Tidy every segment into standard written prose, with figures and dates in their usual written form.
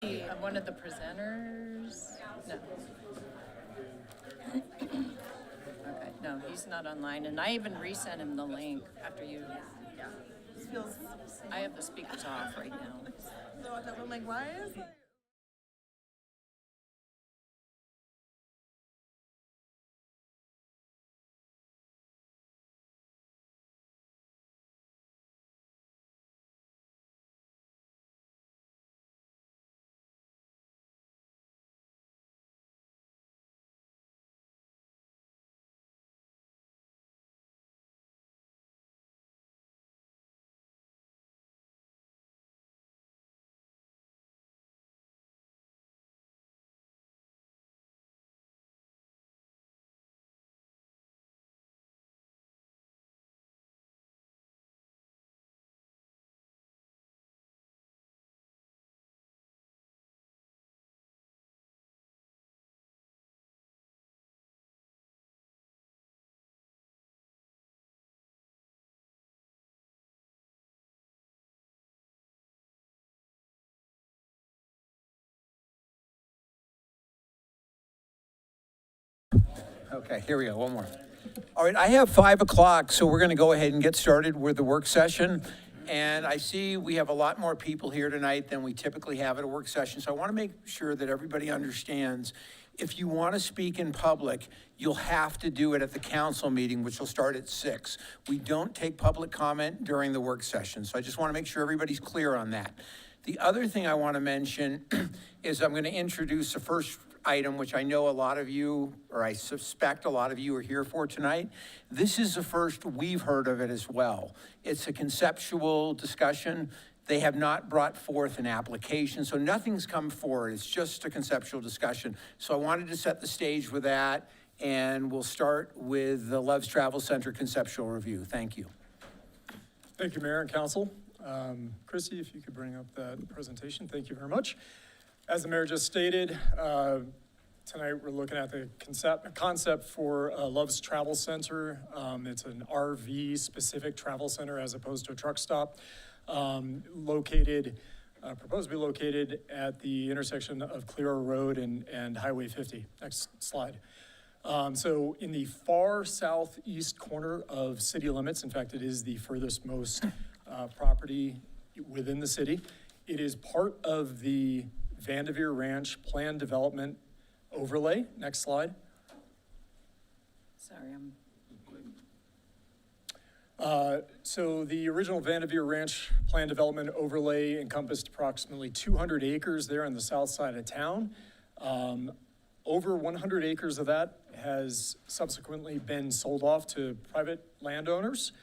One of the presenters? No. Okay, no, he's not online, and I even resent him the link after you, yeah. This feels. I have the speakers off right now. So I'm like, why is it? Okay, here we go, one more. All right, I have 5 o'clock, so we're going to go ahead and get started with the work session. And I see we have a lot more people here tonight than we typically have at a work session, so I want to make sure that everybody understands, if you want to speak in public, you'll have to do it at the council meeting, which will start at 6. We don't take public comment during the work session, so I just want to make sure everybody's clear on that. The other thing I want to mention is I'm going to introduce the first item, which I know a lot of you, or I suspect a lot of you are here for tonight. This is the first we've heard of it as well. It's a conceptual discussion. They have not brought forth an application, so nothing's come forward. It's just a conceptual discussion. So I wanted to set the stage with that, and we'll start with the Loves Travel Center conceptual review. Thank you. Thank you, Mayor and Council. Chrissy, if you could bring up that presentation, thank you very much. As the mayor just stated, tonight we're looking at the concept for Love's Travel Center. It's an RV-specific travel center as opposed to a truck stop, proposed to be located at the intersection of Clear Road and Highway 50. Next slide. So in the far southeast corner of city limits, in fact, it is the furthest most property within the city. It is part of the Vanderveer Ranch Plan Development Overlay. Next slide. Sorry, So the original Vanderveer Ranch Plan Development Overlay encompassed approximately 200 acres there on the south side of town. Over 100 acres of that has subsequently been sold off to private landowners,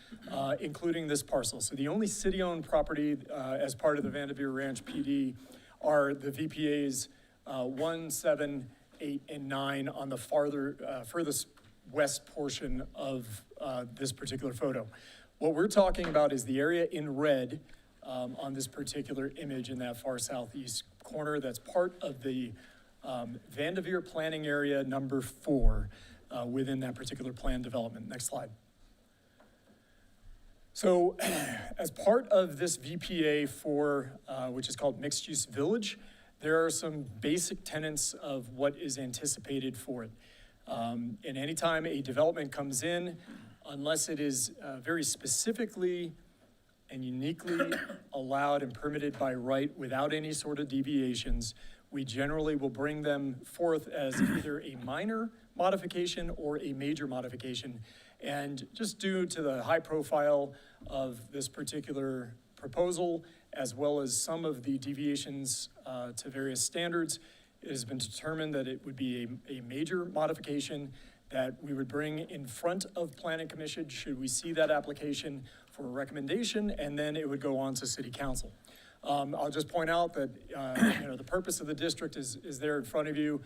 including this parcel. So the only city-owned property as part of the Vanderveer Ranch PD are the VPAs 1, 7, 8, and 9 on the furthest west portion of this particular photo. What we're talking about is the area in red on this particular image in that far southeast corner. That's part of the Vanderveer Planning Area number 4 within that particular plan development. Next slide. So as part of this VPA for, which is called Mixed Use Village, there are some basic tenets of what is anticipated for it. And anytime a development comes in, unless it is very specifically and uniquely allowed and permitted by right without any sort of deviations, we generally will bring them forth as either a minor modification or a major modification. And just due to the high profile of this particular proposal, as well as some of the deviations to various standards, it has been determined that it would be a major modification that we would bring in front of Planning Commission should we see that application for a recommendation, and then it would go on to City Council. I'll just point out that the purpose of the district is there in front of you.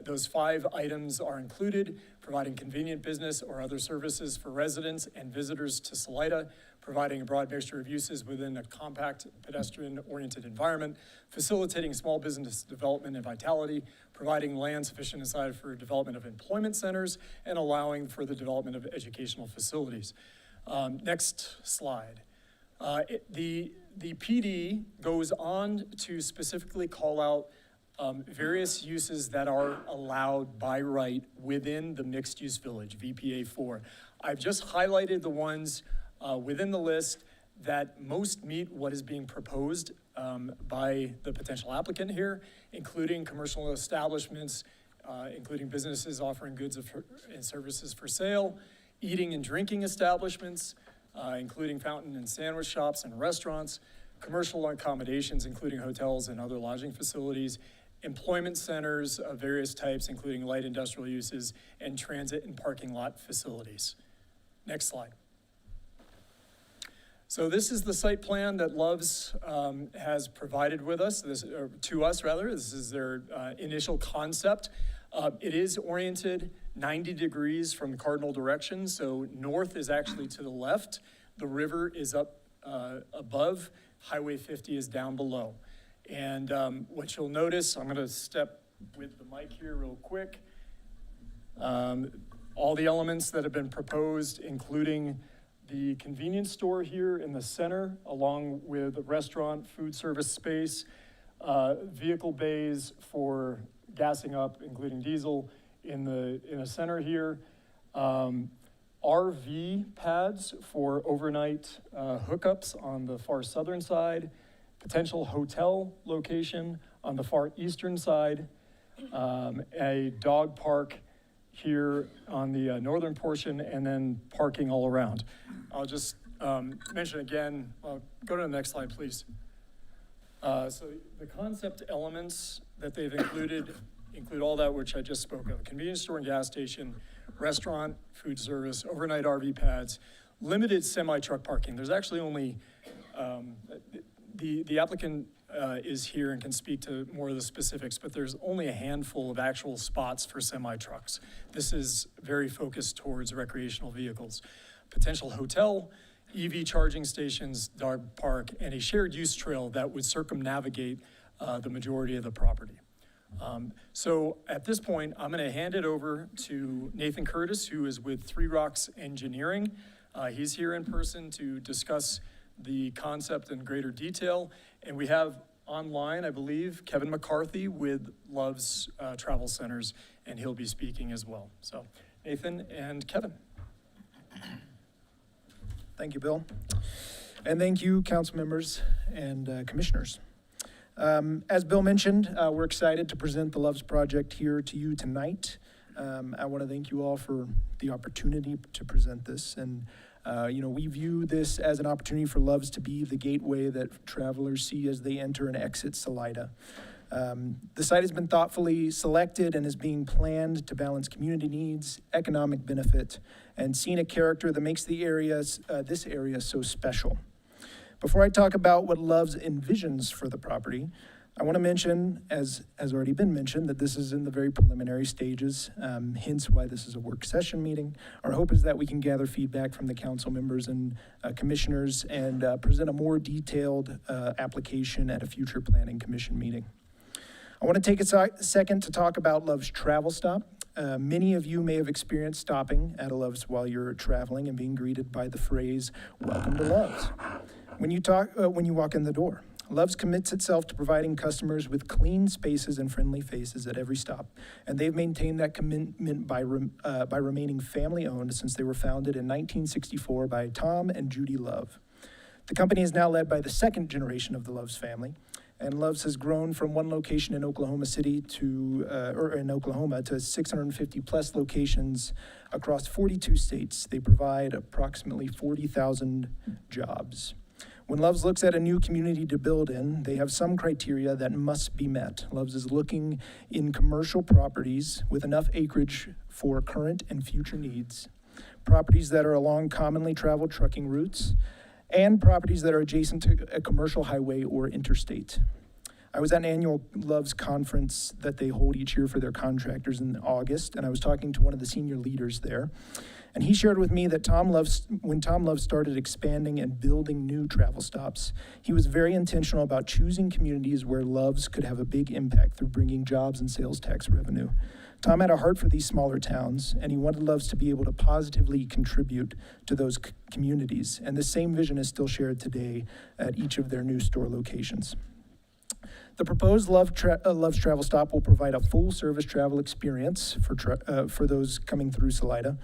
Those 5 items are included: providing convenient business or other services for residents and visitors to Salida, providing a broad mixture of uses within a compact pedestrian-oriented environment, facilitating small business development and vitality, providing land sufficient inside for development of employment centers, and allowing for the development of educational facilities. Next slide. The PD goes on to specifically call out various uses that are allowed by right within the mixed-use village, VPA 4. I've just highlighted the ones within the list that most meet what is being proposed by the potential applicant here, including commercial establishments, including businesses offering goods and services for sale, eating and drinking establishments, including fountain and sandwich shops and restaurants, commercial accommodations, including hotels and other lodging facilities, employment centers of various types, including light industrial uses, and transit and parking lot facilities. Next slide. So this is the site plan that Love's has provided with us, to us. This is their initial concept. It is oriented 90 degrees from the cardinal direction, so north is actually to the left. The river is up above, Highway 50 is down below. And what you'll notice, I'm gonna step with the mic here real quick. All the elements that have been proposed, including the convenience store here in the center, along with a restaurant, food service space, vehicle bays for gassing up, including diesel, in the center here. RV pads for overnight hookups on the far southern side, potential hotel location on the far eastern side, a dog park here on the northern portion, and then parking all around. I'll just mention again, go to the next slide, please. So the concept elements that they've include all that which I just spoke of: convenience store and gas station, restaurant, food service, overnight RV pads, limited semi-truck parking. There's actually only, the applicant is here and can speak to more of the specifics, but there's only a handful of actual spots for semi-trucks. This is very focused towards recreational vehicles. Potential hotel, EV charging stations, dog park, and a shared use trail that would circumnavigate the majority of the property. So at this point, I'm gonna hand it over to Nathan Curtis, who is with Three Rocks Engineering. He's here in person to discuss the concept in greater detail. And we have online, I believe, Kevin McCarthy with Love's Travel Centers, and he'll be speaking as well. So Nathan and Kevin. Thank you, Bill. And thank you, council members and commissioners. As Bill mentioned, we're excited to present the Love's project here to you tonight. I want to thank you all for the opportunity to present this. And we view this as an opportunity for Love's to be the gateway that travelers see as they enter and exit Salida. The site has been thoughtfully selected and is being planned to balance community needs, economic benefit, and scenic character that makes the this area so special. Before I talk about what Love's envisions for the property, I want to mention, as has already been mentioned, that this is in the very preliminary stages, hence why this is a work session meeting. Our hope is that we can gather feedback from the council members and commissioners and present a more detailed application at a future planning commission meeting. I want to take a second to talk about Love's Travel Stop. Many of you may have experienced stopping at a Love's while you're traveling and being greeted by the phrase, "Welcome to Love's," when you walk in the door. Love's commits itself to providing customers with clean spaces and friendly faces at every stop, and they've maintained that commitment by remaining family-owned since they were founded in 1964 by Tom and Judy Love. The company is now led by the second generation of the Love's family, and Love's has grown from one location in Oklahoma City to 650 plus locations across 42 states. They provide approximately 40,000 jobs. When Love's looks at a new community to build in, they have some criteria that must be met. Love's is looking in commercial properties with enough acreage for current and future needs, properties that are along commonly traveled trucking routes, and properties that are adjacent to a commercial highway or interstate. I was at an annual Loves conference that they hold each year for their contractors in August, and I was talking to one of the senior leaders there. And he shared with me that when Tom Love started expanding and building new travel stops, he was very intentional about choosing communities where Loves could have a big impact through bringing jobs and sales tax revenue. Tom had a heart for these smaller towns, and he wanted Loves to be able to positively contribute to those communities. And the same vision is still shared today at each of their new store locations. The proposed Loves Travel Stop will provide a full-service travel experience for those coming through Salida.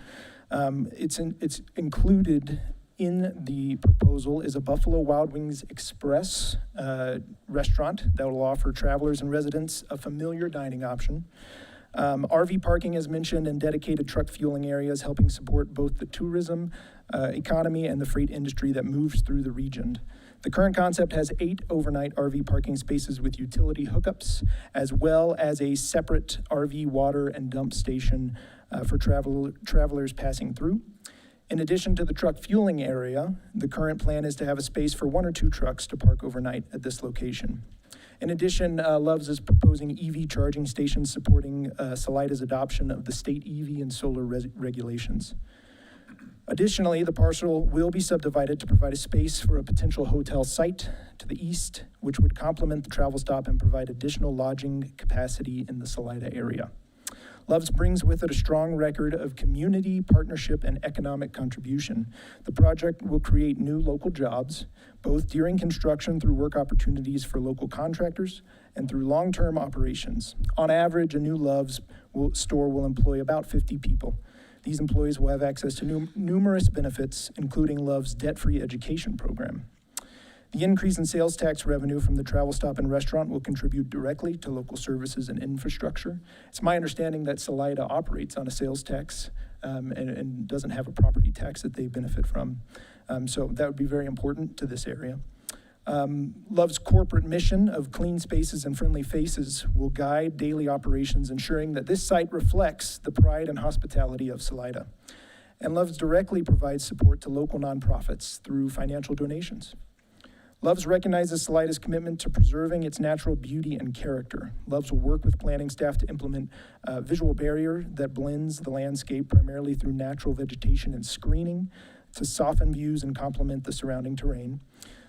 It's included in the proposal is a Buffalo Wild Wings Express restaurant that will offer travelers and residents a familiar dining option. RV parking, as mentioned, and dedicated truck fueling areas, helping support both the tourism economy and the freight industry that moves through the region. The current concept has 8 overnight RV parking spaces with utility hookups, as well as a separate RV water and dump station for travelers passing through. In addition to the truck fueling area, the current plan is to have a space for 1 or 2 trucks to park overnight at this location. In addition, Loves is proposing EV charging stations supporting Salida's adoption of the state EV and solar regulations. Additionally, the parcel will be subdivided to provide a space for a potential hotel site to the east, which would complement the travel stop and provide additional lodging capacity in the Salida area. Loves brings with it a strong record of community, partnership, and economic contribution. The project will create new local jobs, both during construction through work opportunities for local contractors and through long-term operations. On average, a new Loves store will employ about 50 people. These employees will have access to numerous benefits, including Love's debt-free education program. The increase in sales tax revenue from the travel stop and restaurant will contribute directly to local services and infrastructure. It's my understanding that Salida operates on a sales tax and doesn't have a property tax that they benefit from. So that would be very important to this area. Love's corporate mission of clean spaces and friendly faces will guide daily operations, ensuring that this site reflects the pride and hospitality of Salida. And Love's directly provides support to local nonprofits through financial donations. Love's recognizes Salida's commitment to preserving its natural beauty and character. Love's will work with planning staff to implement a visual barrier that blends the landscape primarily through natural vegetation and screening to soften views and complement the surrounding terrain.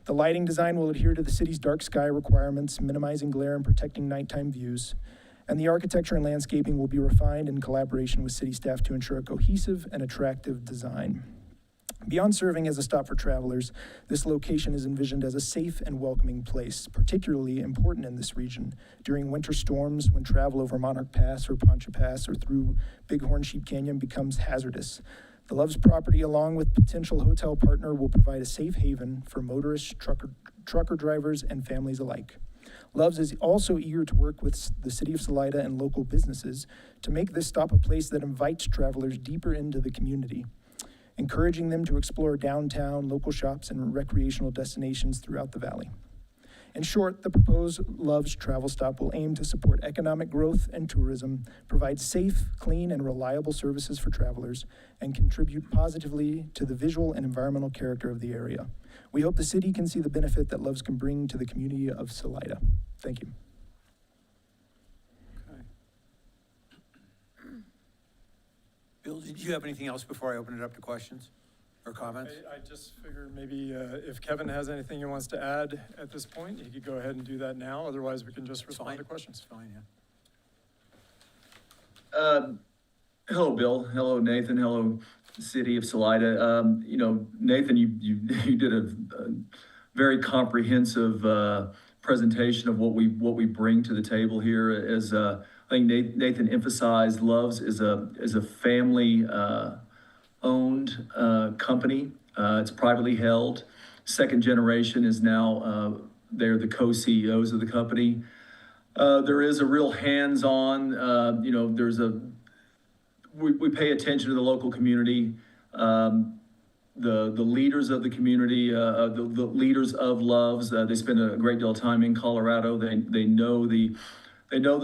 The lighting design will adhere to the city's dark sky requirements, minimizing glare and protecting nighttime views. And the architecture and landscaping will be refined in collaboration with city staff to ensure a cohesive and attractive design. Beyond serving as a stop for travelers, this location is envisioned as a safe and welcoming place, particularly important in this region during winter storms when travel over Monarch Pass or Poncha Pass or through Bighorn Sheep Canyon becomes hazardous. The Loves property, along with potential hotel partner, will provide a safe haven for motorists, trucker drivers, and families alike. Loves is also eager to work with the City of Salida and local businesses to make this stop a place that invites travelers deeper into the community, encouraging them to explore downtown, local shops, and recreational destinations throughout the valley. In short, the proposed Loves Travel Stop will aim to support economic growth and tourism, provide safe, clean, and reliable services for travelers, and contribute positively to the visual and environmental character of the area. We hope the city can see the benefit that Loves can bring to the community of Salida. Thank you. Bill, did you have anything else before I open it up to questions or comments? I just figured maybe if Kevin has anything he wants to add at this point, he could go ahead and do that now. Otherwise, we can just respond to questions. Fine, yeah. Hello, Bill. Hello, Nathan. Hello, City of Salida. Nathan, you did a very comprehensive presentation of what we bring to the table here. As I think Nathan emphasized, Loves is a family owned company. It's privately held. Second generation is now they're the co-CEOs of the company. There is a real hands-on. We pay attention to the local community. The leaders of the community, the leaders of Loves, they spend a great deal of time in Colorado. They know the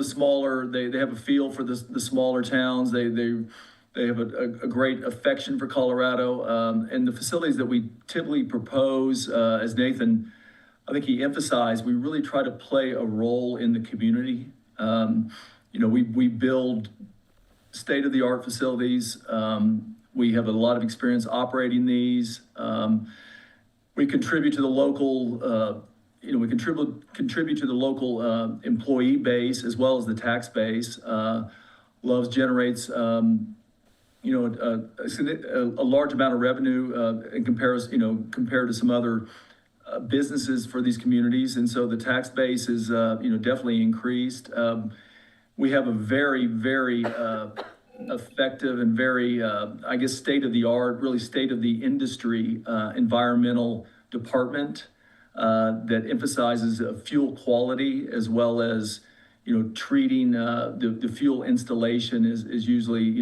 smaller. They have a feel for the smaller towns. They have a great affection for Colorado, and the facilities that we typically propose, as Nathan I think he emphasized, we really try to play a role in the community. We build state-of-the-art facilities. We have a lot of experience operating these. We contribute to the local, we contribute to the local employee base as well as the tax base. Loves generates, a large amount of revenue in comparison, compared to some other businesses for these communities. And so the tax base is, definitely increased. We have a very, very effective and very, state-of-the-art, really state-of-the-industry environmental department that emphasizes fuel quality as well as, treating the fuel installation is usually,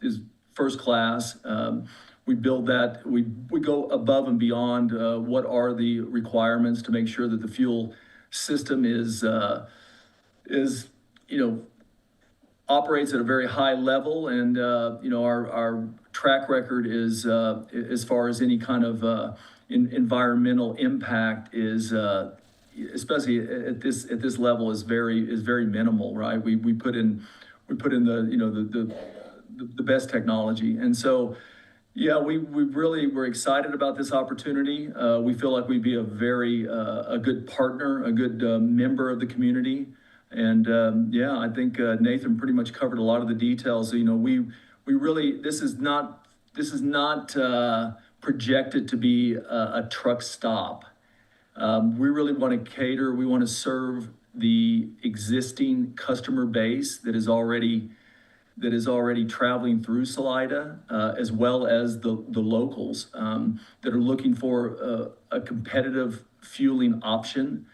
is first class. We build that, we go above and beyond what are the requirements to make sure that the fuel system is operates at a very high level, and our track record is as far as any kind of environmental impact is especially at this level is very minimal, right? We put in the best technology, and so yeah, we're excited about this opportunity. We feel like we'd be a good partner, a good member of the community. And I think Nathan pretty much covered a lot of the details. We really, this is not projected to be a truck stop. We really want to cater, we want to serve the existing customer base that is already traveling through Salida, as well as the locals that are looking for a competitive fueling option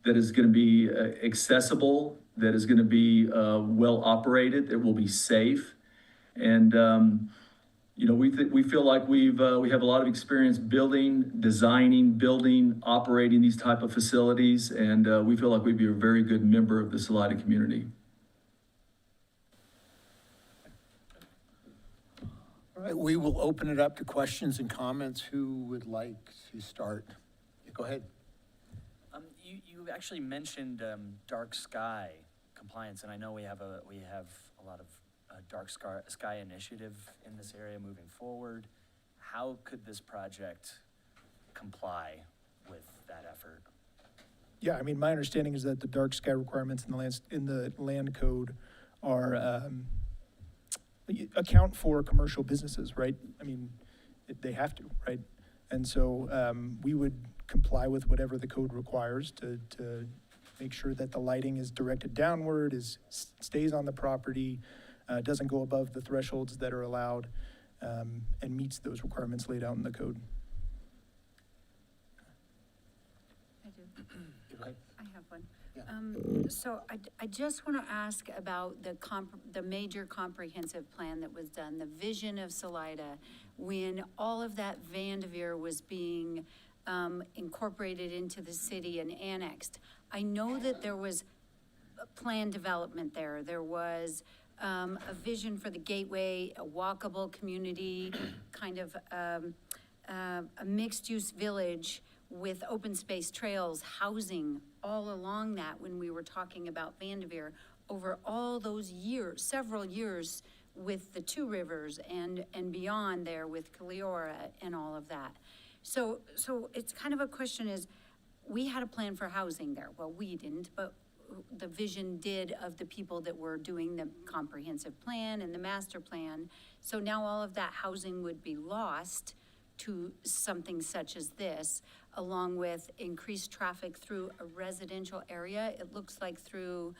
that is going to be accessible, that is going to be well operated, that will be safe. And we feel like we have a lot of experience designing, operating these type of facilities, and we feel like we'd be a very good member of the Salida community. All right, we will open it up to questions and comments. Who would like to start? Yeah, go ahead. You actually mentioned dark sky compliance, and I know we have a lot of dark sky initiative in this area moving forward. How could this project comply with that effort? Yeah, I mean, my understanding is that the dark sky requirements in the land code are, account for commercial businesses, right? I mean, they have to, right? And so we would comply with whatever the code requires to make sure that the lighting is directed downward, stays on the property, doesn't go above the thresholds that are allowed, and meets those requirements laid out in the code. I do. Go ahead. I have one. Yeah. So I just want to ask about the major comprehensive plan that was done, the vision of Salida, when all of that Vanderveer was being incorporated into the city and annexed. I know that there was planned development there. There was a vision for the gateway, a walkable community, kind of a mixed-use village with open space trails, housing all along that when we were talking about Vanderveer over all those years, several years with the Two Rivers and beyond there with Cleora and all of that. So it's kind of a question is, we had a plan for housing there. Well, we didn't, but the vision did of the people that were doing the comprehensive plan and the master plan. So now all of that housing would be lost to something such as this, along with increased traffic through a residential area. It looks like through,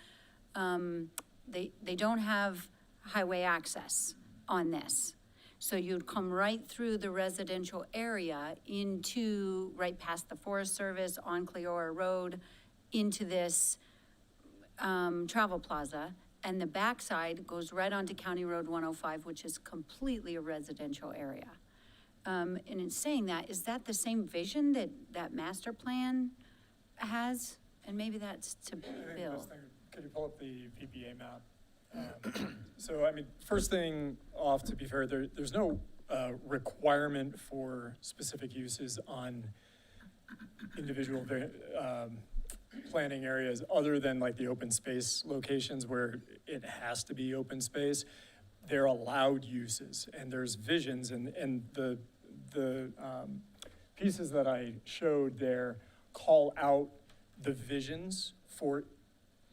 they don't have highway access on this. So you'd come right through the residential area into, right past the Forest Service on Cleora Road, into this travel plaza, and the backside goes right onto County Road 105, which is completely a residential area. And in saying that, is that the same vision that master plan has? And maybe that's to Bill. Could you pull up the VPA map? So, I mean, first thing off, to be fair, there's no requirement for specific uses on individual planning areas other than like the open space locations where it has to be open space. They're allowed uses, and there's visions, and the pieces that I showed there call out the visions for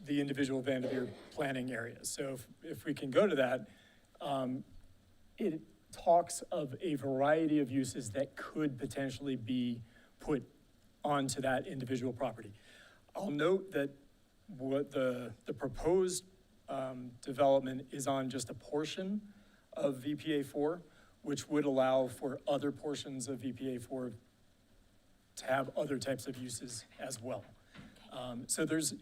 the individual Vanderveer planning areas. So if we can go to that, it talks of a variety of uses that could potentially be put onto that individual property. I'll note that what the proposed development is on just a portion of VPA 4, which would allow for other portions of VPA 4 to have other types of uses as well. So there's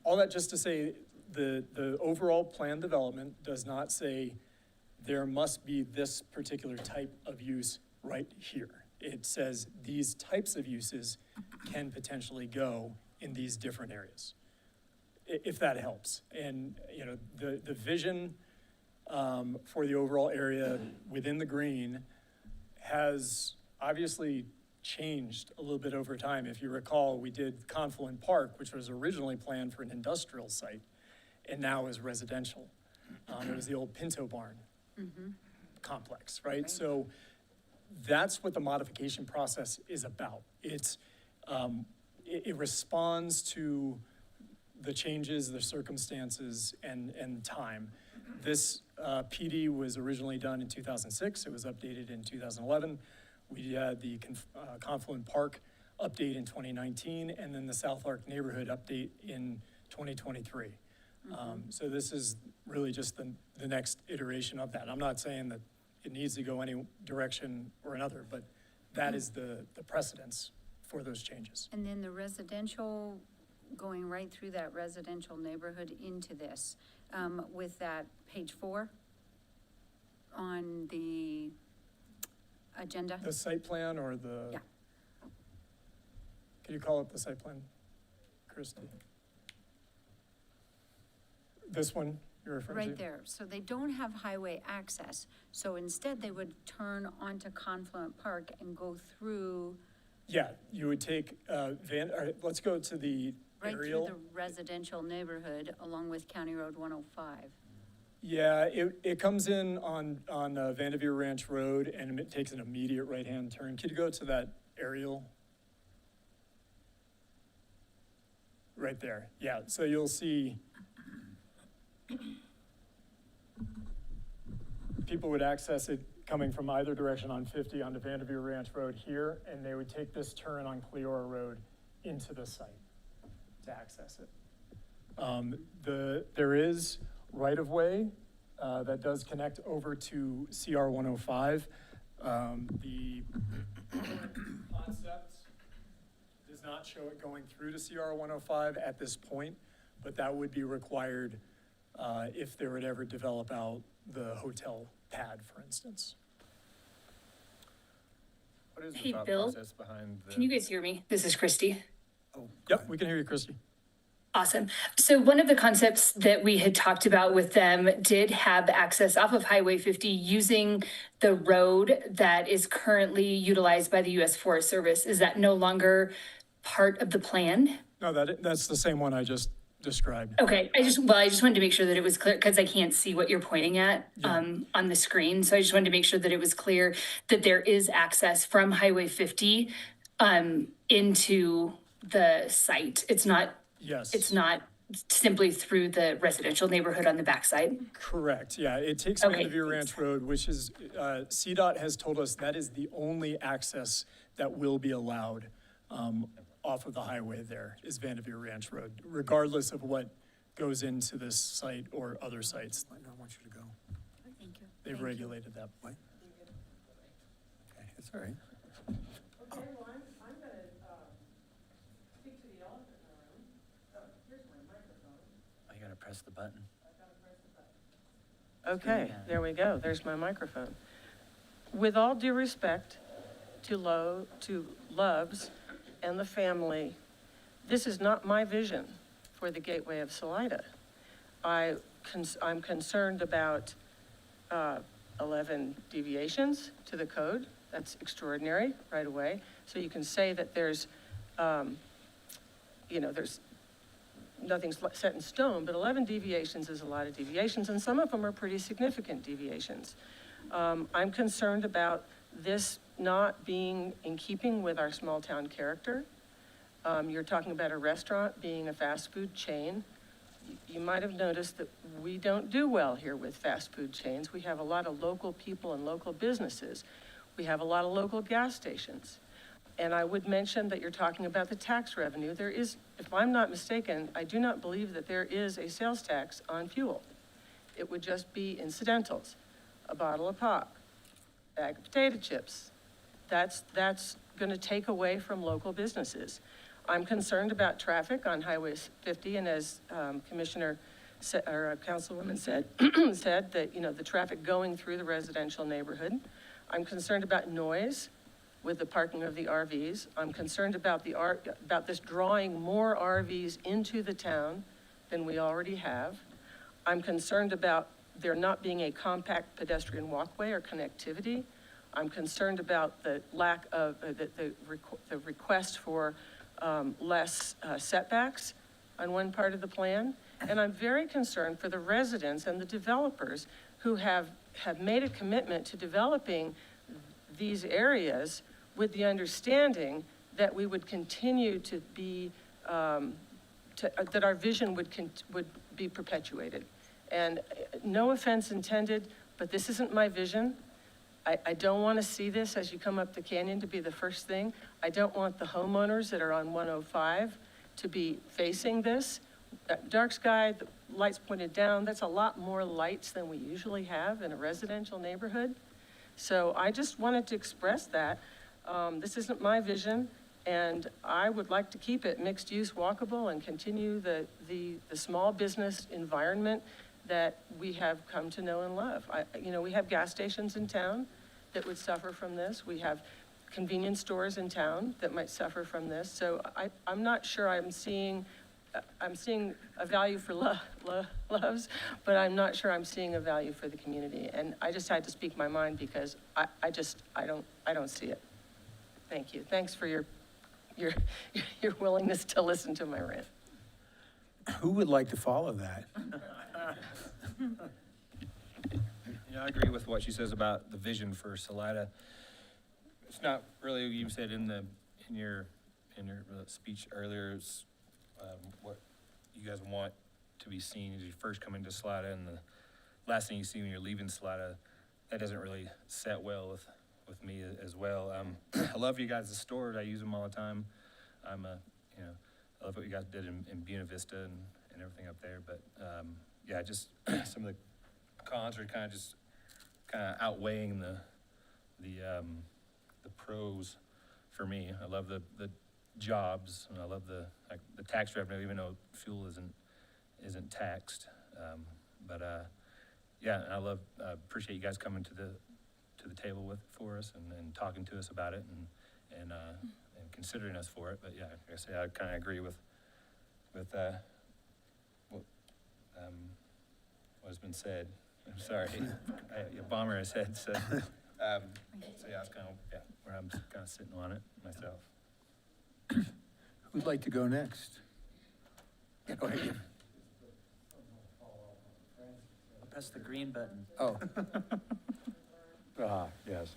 all that just to say the overall plan development does not say there must be this particular type of use right here. It says these types of uses can potentially go in these different areas, if that helps. And, you know, the vision for the overall area within the green has obviously changed a little bit over time. If you recall, we did Confluent Park, which was originally planned for an industrial site and now is residential. It was the old Pinto Barn complex, right? So that's what the modification process is about. It's, it responds to the changes, the circumstances, and time. This PD was originally done in 2006. It was updated in 2011. We had the Confluent Park update in 2019, and then the South Arc neighborhood update in 2023. So this is really just the next iteration of that. I'm not saying that it needs to go any direction or another, but that is the precedence for those changes. And then the residential, going right through that residential neighborhood into this, with that page 4 on the agenda. The site plan or the? Yeah. Can you call it the site plan, Christie? This one you're referring to? Right there. So they don't have highway access. So instead, they would turn onto Confluent Park and go through, Yeah, you would take, all right, let's go to the right through aerial. the residential neighborhood along with County Road 105. Yeah, it comes in on Vanderveer Ranch Road and it takes an immediate right-hand turn. Could you go to that aerial? Right there, yeah, so you'll see people would access it coming from either direction on 50 onto Vanderveer Ranch Road here, and they would take this turn on Cleora Road into the site to access it. There is right-of-way that does connect over to CR 105. The concept does not show it going through to CR 105 at this point, but that would be required if they would ever develop out the hotel pad, for instance. What is the Hey, thought Bill, process behind the? Can you guys hear me? This is Christy. Yep, we can hear you, Christy. Awesome. So one of the concepts that we had talked about with them did have access off of Highway 50 using the road that is currently utilized by the U.S. Forest Service. Is that no longer part of the plan? No, that's the same one I just described. Okay, I just wanted to make sure that it was clear because I can't see what you're pointing at on the screen. So I just wanted to make sure that it was clear that there is access from Highway 50 into the site. Yes. It's not simply through the residential neighborhood on the backside. Correct, yeah. It takes Okay, Vanderveer Ranch Road, which is, CDOT has told us that is the only access that will be allowed off of the highway there is Vanderveer Ranch Road, regardless of what goes into this site or other sites. I don't want you to go. Thank you. They've Thank you. regulated that. Okay, that's all right. Okay, well, I'm gonna, speak to the elephant in the room. Oh, here's my microphone. Oh, you gotta press the button. Okay, there we go. There's my microphone. With all due respect to Loves and the family, this is not my vision for the Gateway of Salida. I'm concerned about 11 deviations to the code. That's extraordinary right away. So you can say that there's There's, nothing's set in stone, but 11 deviations is a lot of deviations, and some of them are pretty significant deviations. I'm concerned about this not being in keeping with our small town character. You're talking about a restaurant being a fast food chain. You might have noticed that we don't do well here with fast food chains. We have a lot of local people and local businesses. We have a lot of local gas stations. And I would mention that you're talking about the tax revenue. There is, if I'm not mistaken, I do not believe that there is a sales tax on fuel. It would just be incidentals, a bottle of pop, bag of potato chips. That's going to take away from local businesses. I'm concerned about traffic on Highway 50, and as Councilwoman said, said that, the traffic going through the residential neighborhood. I'm concerned about noise with the parking of the RVs. I'm concerned about about this drawing more RVs into the town than we already have. I'm concerned about there not being a compact pedestrian walkway or connectivity. I'm concerned about the lack of, the request for less setbacks on one part of the plan. And I'm very concerned for the residents and the developers who have made a commitment to developing these areas with the understanding that we would continue to be, that our vision would be perpetuated. And no offense intended, but this isn't my vision. I don't want to see this as you come up the canyon to be the first thing. I don't want the homeowners that are on 105 to be facing this. Dark sky, the lights pointed down, that's a lot more lights than we usually have in a residential neighborhood. So I just wanted to express that. This isn't my vision, and I would like to keep it mixed use, walkable, and continue the small business environment that we have come to know and love. We have gas stations in town that would suffer from this. We have convenience stores in town that might suffer from this. So I'm not sure I'm seeing a value for loves, but I'm not sure I'm seeing a value for the community. And I just had to speak my mind because I don't see it. Thank you. Thanks for your willingness to listen to my rant. Who would like to follow that? I agree with what she says about the vision for Salida. It's not really, you said in your speech earlier, is what you guys want to be seen as you first come into Salida, and the last thing you see when you're leaving Salida. That doesn't really set well with me as well. I love you guys' stores. I use them all the time. I love what you guys did in Buena Vista and everything up there. But yeah, just some of the cons are kind of outweighing the pros for me. I love the jobs, and I love the tax revenue, even though fuel isn't taxed. Yeah, I appreciate you guys coming to the table for us and talking to us about it and considering us for it. But yeah, like I say, I kind of agree with what has been said. I'm sorry, Bomber has said so. So yeah, it's kind of where I'm kind of sitting on it myself. Who'd like to go next? Yeah, go ahead. Press the green button. Oh, Yes.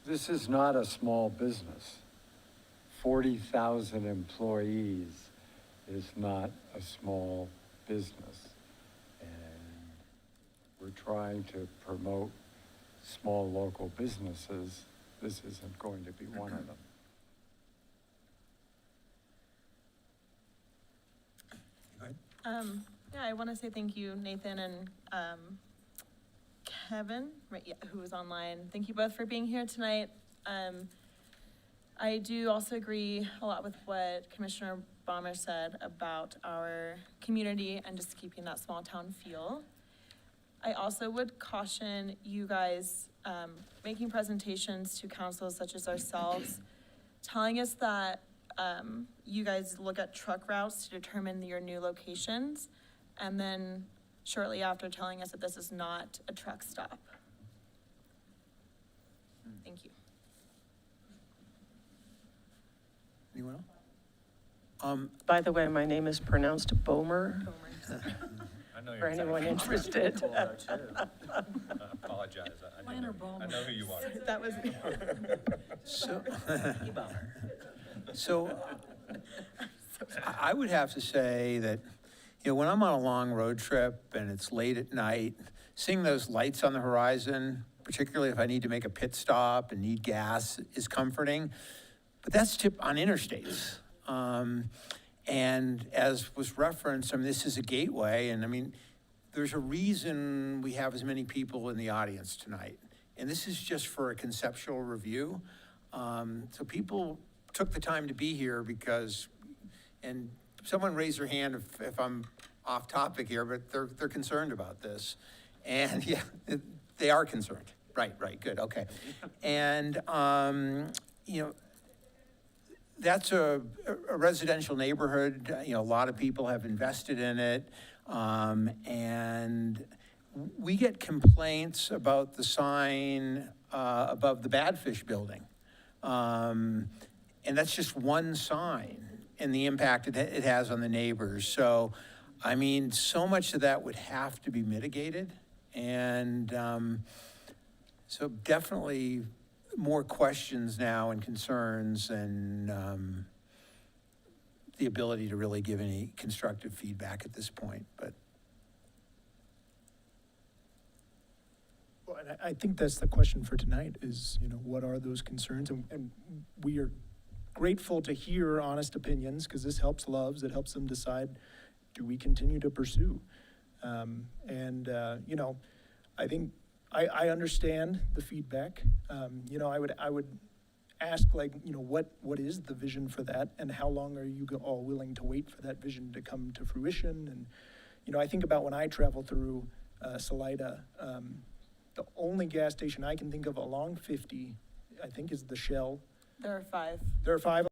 This is not a small business. 40,000 employees is not a small business. And we're trying to promote small local businesses. This isn't going to be one of them. Yeah, I want to say thank you, Nathan and Kevin, who was online. Thank you both for being here tonight. I do also agree a lot with what Commissioner Bomber said about our community and just keeping that small town feel. I also would caution you guys making presentations to councils such as ourselves, telling us that you guys look at truck routes to determine your new locations, and then shortly after telling us that this is not a truck stop. Thank you. Anyone else? By the way, my name is pronounced Bomer, I know for anyone interested. Cool though, too. I apologize. I know who you are. That was, So, E-bomber. so I would have to say that, you know, when I'm on a long road trip and it's late at night, seeing those lights on the horizon, particularly if I need to make a pit stop and need gas, is comforting. But that's on interstates. And as was referenced, I mean, this is a gateway, and I mean, there's a reason we have as many people in the audience tonight. And this is just for a conceptual review. So people took the time to be here because, and someone raise their hand if I'm off topic here, but they're concerned about this. And yeah, they are concerned. Right, good, okay. And, you know, that's a residential neighborhood, you know, a lot of people have invested in it. And we get complaints about the sign above the Badfish building. And that's just one sign and the impact it has on the neighbors. So, I mean, so much of that would have to be mitigated. And so definitely more questions now and concerns and the ability to really give any constructive feedback at this point, but. Well, and I think that's the question for tonight is, you know, what are those concerns? And we are grateful to hear honest opinions because this helps Loves, it helps them decide, do we continue to pursue? You know, I think I understand the feedback. You know, I would ask, like, you know, what is the vision for that, and how long are you all willing to wait for that vision to come to fruition? And you know, I think about when I travel through Salida, the only gas station I can think of along 50, I think, is the Shell. there are 5. There are 5